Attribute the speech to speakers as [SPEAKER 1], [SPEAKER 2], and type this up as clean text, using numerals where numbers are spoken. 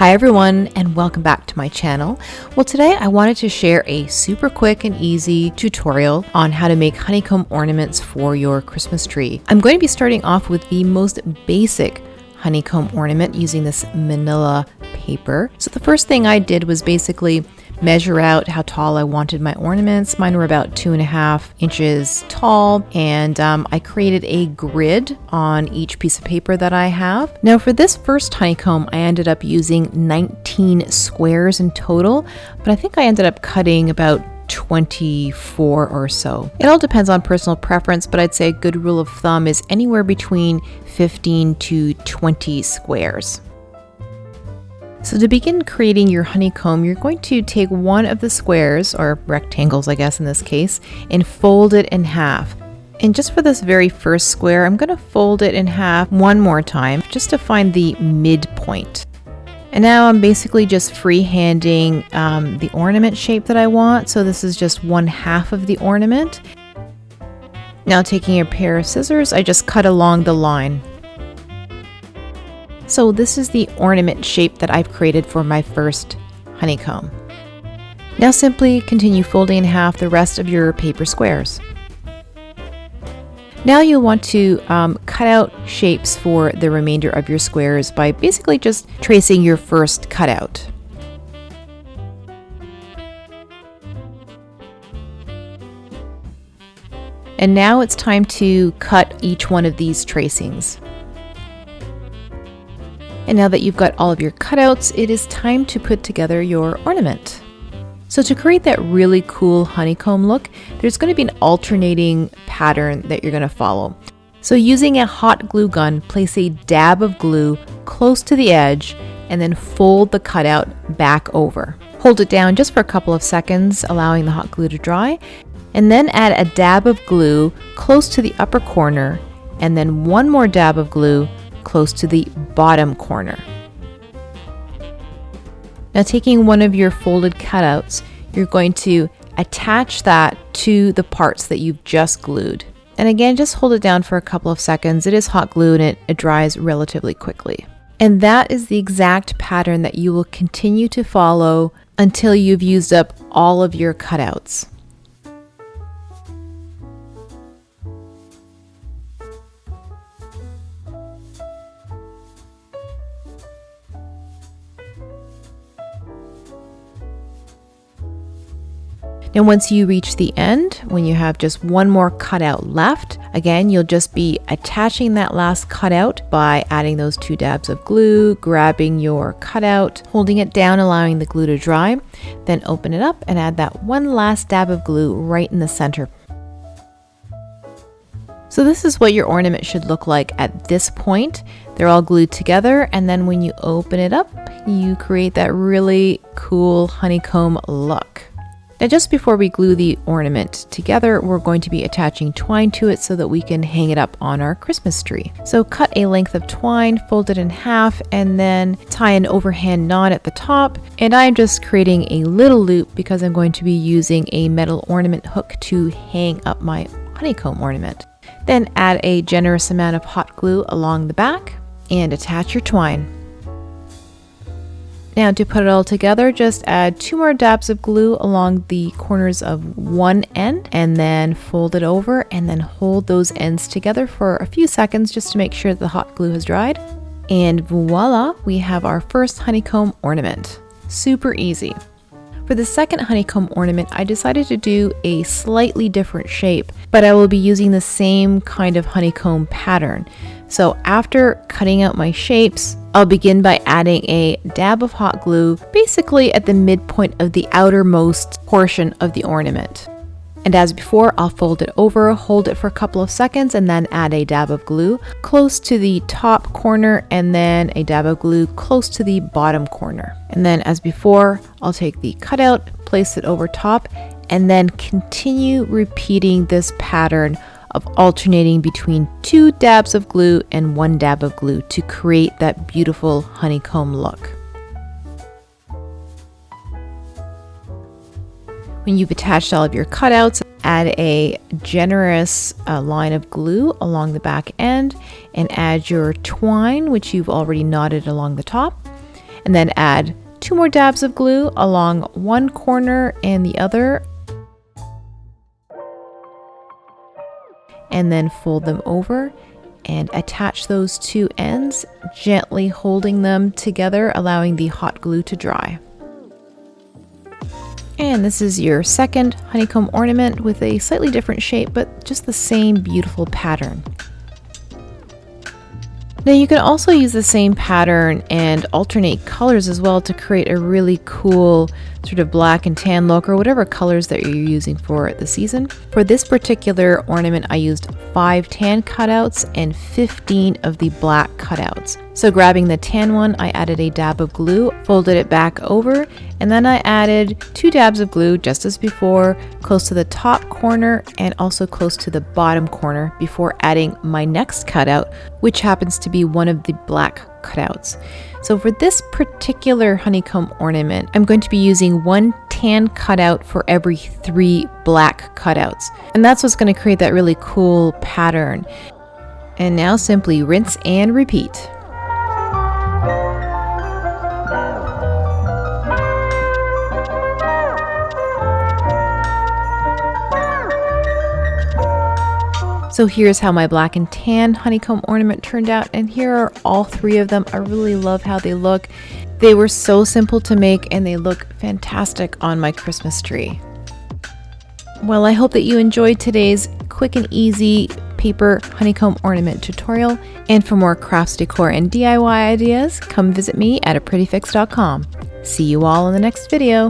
[SPEAKER 1] Hi everyone, and welcome back to my channel. Well, today I wanted to share a super quick and easy tutorial on how to make honeycomb ornaments for your Christmas tree. I'm going to be starting off with the most basic honeycomb ornament using this manila paper. So the first thing I did was basically measure out how tall I wanted my ornaments. Mine were about 2.5 inches tall, and I created a grid on each piece of paper that I have. Now for this first honeycomb, I ended up using 19 squares in total, but I think I ended up cutting about 24 or so. It all depends on personal preference, but I'd say a good rule of thumb is anywhere between 15 to 20 squares. So to begin creating your honeycomb, you're going to take one of the squares, or rectangles I guess in this case, and fold it in half. And just for this very first square, I'm going to fold it in half one more time just to find the midpoint. And now I'm basically just freehanding the ornament shape that I want. So this is just 1/2 of the ornament. Now taking a pair of scissors, I just cut along the line. So this is the ornament shape that I've created for my first honeycomb. Now simply continue folding in half the rest of your paper squares. Now you'll want to cut out shapes for the remainder of your squares by basically just tracing your first cutout. And now it's time to cut each one of these tracings. And now that you've got all of your cutouts, it is time to put together your ornament. So to create that really cool honeycomb look, there's going to be an alternating pattern that you're going to follow. So using a hot glue gun, place a dab of glue close to the edge and then fold the cutout back over. Hold it down just for a couple of seconds, allowing the hot glue to dry, and then add a dab of glue close to the upper corner and then one more dab of glue close to the bottom corner. Now taking one of your folded cutouts, you're going to attach that to the parts that you've just glued. And again, just hold it down for a couple of seconds. It is hot glue and it dries relatively quickly. And that is the exact pattern that you will continue to follow until you've used up all of your cutouts. Now once you reach the end, when you have just one more cutout left, again, you'll just be attaching that last cutout by adding those 2 dabs of glue, grabbing your cutout, holding it down, allowing the glue to dry, then open it up and add that one last dab of glue right in the center. So this is what your ornament should look like at this point. They're all glued together, and then when you open it up, you create that really cool honeycomb look. Now just before we glue the ornament together, we're going to be attaching twine to it so that we can hang it up on our Christmas tree. So cut a length of twine, fold it in half, and then tie an overhand knot at the top. And I'm just creating a little loop because I'm going to be using a metal ornament hook to hang up my honeycomb ornament. Then add a generous amount of hot glue along the back and attach your twine. Now to put it all together, just add 2 more dabs of glue along the corners of one end and then fold it over and then hold those ends together for a few seconds just to make sure that the hot glue has dried. And voila, we have our first honeycomb ornament. Super easy. For the second honeycomb ornament, I decided to do a slightly different shape, but I will be using the same kind of honeycomb pattern. So after cutting out my shapes, I'll begin by adding a dab of hot glue, basically at the midpoint of the outermost portion of the ornament. And as before, I'll fold it over, hold it for a couple of seconds, and then add a dab of glue close to the top corner, and then a dab of glue close to the bottom corner. And then as before, I'll take the cutout, place it over top, and then continue repeating this pattern of alternating between 2 dabs of glue and 1 dab of glue to create that beautiful honeycomb look. When you've attached all of your cutouts, add a generous line of glue along the back end and add your twine, which you've already knotted along the top. and then add 2 more dabs of glue along one corner and the other, and then fold them over and attach those 2 ends, gently holding them together, allowing the hot glue to dry. And this is your second honeycomb ornament with a slightly different shape, but just the same beautiful pattern. Now you can also use the same pattern and alternate colors as well to create a really cool sort of black and tan look, or whatever colors that you're using for the season. For this particular ornament, I used 5 tan cutouts and 15 of the black cutouts. So grabbing the tan one, I added a dab of glue, folded it back over, and then I added 2 dabs of glue just as before, close to the top corner and also close to the bottom corner, before adding my next cutout, which happens to be one of the black cutouts. So for this particular honeycomb ornament, I'm going to be using 1 tan cutout for every 3 black cutouts. And that's what's going to create that really cool pattern. And now simply rinse and repeat. So here's how my black and tan honeycomb ornament turned out, and here are all 3 of them. I really love how they look. They were so simple to make and they look fantastic on my Christmas tree. Well, I hope that you enjoyed today's quick and easy paper honeycomb ornament tutorial. And for more crafts, decor, and DIY ideas, come visit me at aprettyfix.com. See you all in the next video.